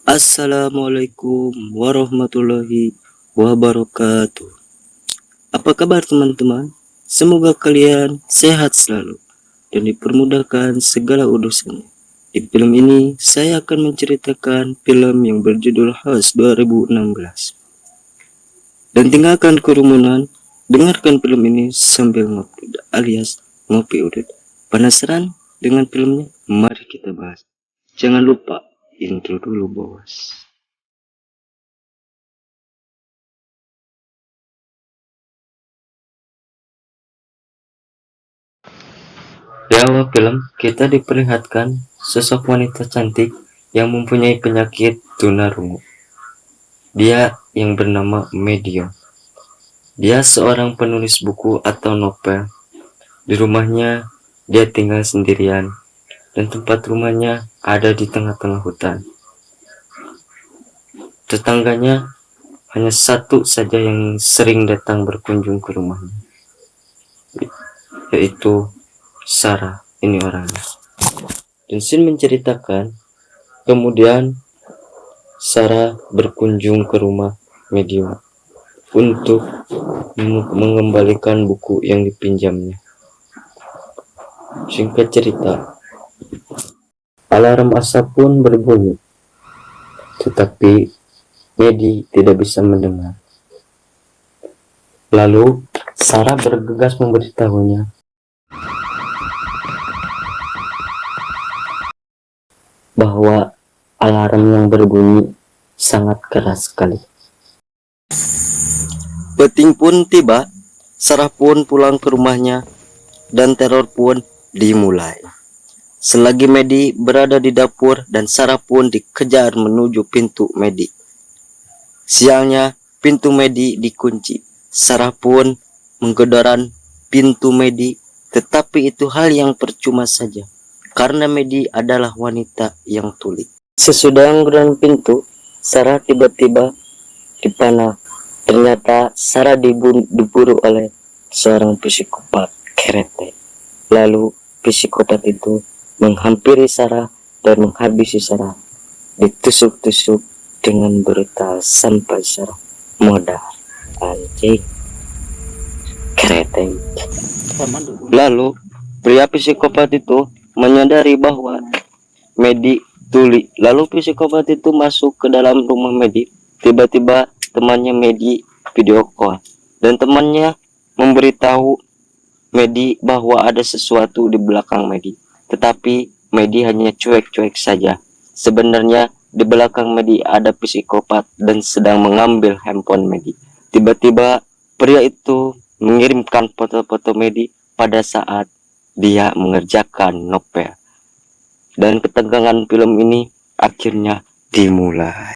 Assalamualaikum warahmatullahi wabarakatuh. Apa kabar teman-teman? Semoga kalian sehat selalu dan dipermudahkan segala urusannya. Di film ini saya akan menceritakan film yang berjudul House 2016. Dan tinggalkan kerumunan, dengarkan film ini sambil ngopi alias ngopi udut. Penasaran dengan filmnya? Mari kita bahas. Jangan lupa intro dulu bos. Di awal film, kita diperlihatkan sosok wanita cantik yang mempunyai penyakit tunarungu. Dia yang bernama Medio. Dia seorang penulis buku atau novel. Di rumahnya, dia tinggal sendirian, dan tempat rumahnya ada di tengah-tengah hutan. Tetangganya hanya satu saja yang sering datang berkunjung ke rumahnya, yaitu Sarah. Ini orangnya. Dan scene menceritakan kemudian Sarah berkunjung ke rumah Medium untuk mengembalikan buku yang dipinjamnya. Singkat cerita, alarm asap pun berbunyi, tetapi Medi tidak bisa mendengar. Lalu Sarah bergegas memberitahunya bahwa alarm yang berbunyi sangat keras sekali. Peting pun tiba, Sarah pun pulang ke rumahnya, dan teror pun dimulai. Selagi Medi berada di dapur dan Sarah pun dikejar menuju pintu Medi. Sialnya, pintu Medi dikunci. Sarah pun menggedorkan pintu Medi, tetapi itu hal yang percuma saja, karena Medi adalah wanita yang tuli. Sesudah menggedorkan pintu, Sarah tiba-tiba dipanah. Ternyata Sarah diburu oleh seorang psikopat kerete. Lalu psikopat itu menghampiri Sarah dan menghabisi Sarah. Ditusuk-tusuk dengan brutal sampai Sarah modar. Anjing. Kerete. Lalu pria psikopat itu menyadari bahwa Medi tuli. Lalu psikopat itu masuk ke dalam rumah Medi. Tiba-tiba temannya Medi video call, dan temannya memberitahu Medi bahwa ada sesuatu di belakang Medi. Tetapi Medi hanya cuek-cuek saja. Sebenarnya di belakang Medi ada psikopat dan sedang mengambil handphone Medi. Tiba-tiba pria itu mengirimkan foto-foto Medi pada saat dia mengerjakan novel. Dan ketegangan film ini akhirnya dimulai.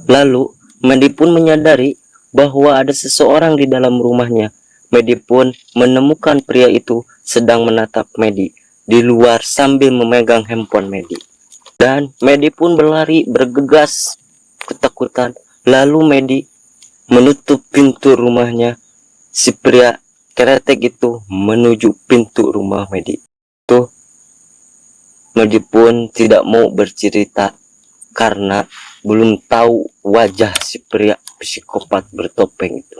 Lalu Medi pun menyadari bahwa ada seseorang di dalam rumahnya. Medi pun menemukan pria itu sedang menatap Medi di luar sambil memegang handphone Medi. Dan Medi pun berlari bergegas ketakutan. Lalu Medi menutup pintu rumahnya. Si pria keretek itu menuju pintu rumah Medi. Tuh, Medi pun tidak mau bercerita karena belum tahu wajah si pria psikopat bertopeng itu.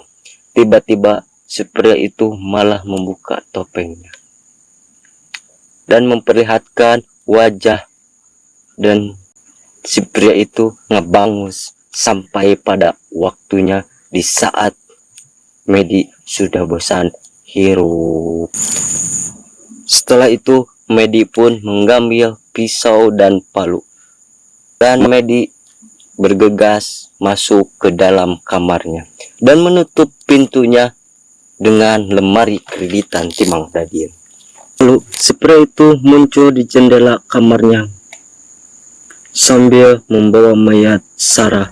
Tiba-tiba si pria itu malah membuka topengnya dan memperlihatkan wajah, dan si pria itu ngebangus sampai pada waktunya di saat Medi sudah bosan hirup. Setelah itu Medi pun mengambil pisau dan palu, dan Medi bergegas masuk ke dalam kamarnya dan menutup pintunya dengan lemari kreditan timang dadin. Lalu si pria itu muncul di jendela kamarnya sambil membawa mayat Sarah.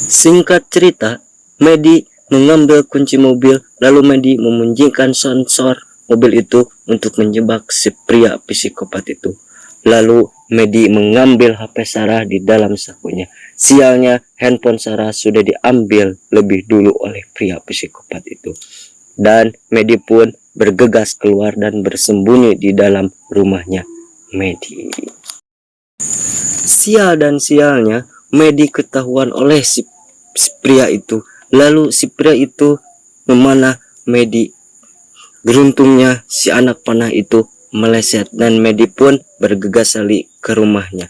Singkat cerita, Medi mengambil kunci mobil, lalu Medi memunyikan sensor mobil itu untuk menjebak si pria psikopat itu. Lalu Medi mengambil HP Sarah di dalam sakunya. Sialnya, handphone Sarah sudah diambil lebih dulu oleh pria psikopat itu. dan Medi pun bergegas keluar dan bersembunyi di dalam rumahnya Medi. Sial dan sialnya, Medi ketahuan oleh si pria itu. Lalu si pria itu memanah Medi. Beruntungnya si anak panah itu meleset dan Medi pun bergegas lari ke rumahnya.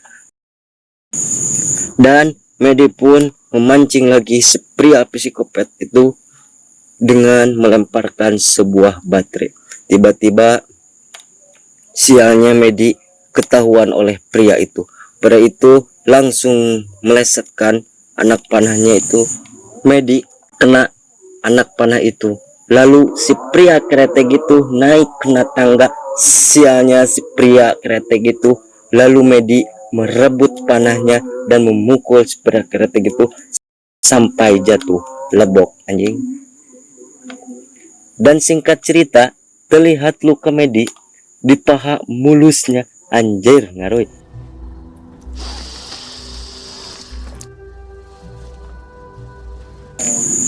Dan Medi pun memancing lagi si pria psikopat itu dengan melemparkan sebuah baterai. Tiba-tiba sialnya Medi ketahuan oleh pria itu. Pria itu langsung melesetkan anak panahnya itu. Medi kena anak panah itu. Lalu si pria kretek itu naik kena tangga. Sialnya si pria kretek itu. Lalu Medi merebut panahnya dan memukul si pria kretek itu sampai jatuh lebok anjing. Dan singkat cerita, terlihat luka Medi di paha mulusnya. Anjir ngaruh.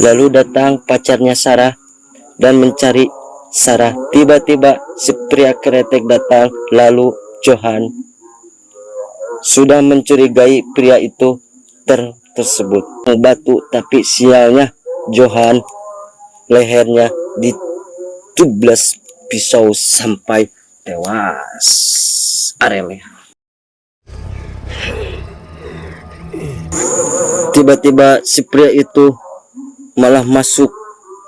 Lalu datang pacarnya Sarah dan mencari Sarah. Tiba-tiba si pria kretek datang. Lalu Johan sudah mencurigai pria itu tersebut batu, tapi sialnya Johan lehernya ditublas pisau sampai tewas. Arele. Tiba-tiba si pria itu malah masuk.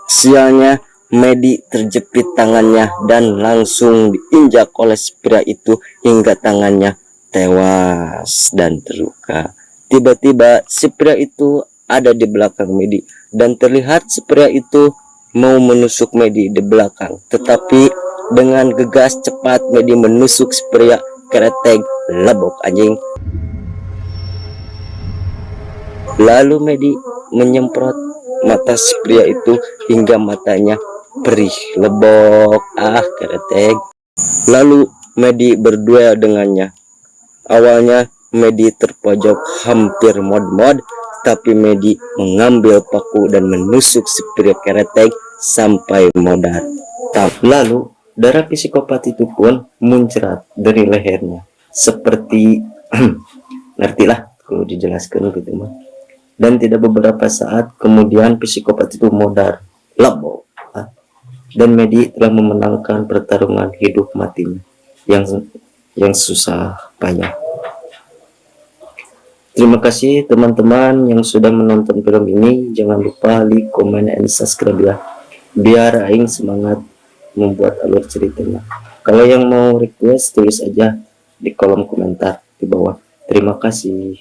Sialnya Medi terjepit tangannya dan langsung diinjak oleh si pria itu hingga tangannya tewas dan terluka. Tiba-tiba si pria itu ada di belakang Medi dan terlihat si pria itu mau menusuk Medi di belakang, tetapi dengan gegas cepat Medi menusuk si pria kretek lebok anjing. Lalu Medi menyemprot mata si pria itu hingga matanya perih lebok. Kretek. Lalu Medi berduel dengannya. Awalnya Medi terpojok hampir mod-mod, tapi Medi mengambil paku dan menusuk si pria kretek sampai modar. Lalu darah psikopat itu pun muncrat dari lehernya seperti ngertilah kalau dijelaskan gitu mah. Dan tidak beberapa saat kemudian psikopat itu modar lebok. Dan Medi telah memenangkan pertarungan hidup matinya yang susah payah. Terima kasih teman-teman yang sudah menonton film ini. Jangan lupa like, comment, and subscribe ya, biar aing semangat membuat alur ceritanya. Kalau yang mau request, tulis aja di kolom komentar di bawah. Terima kasih.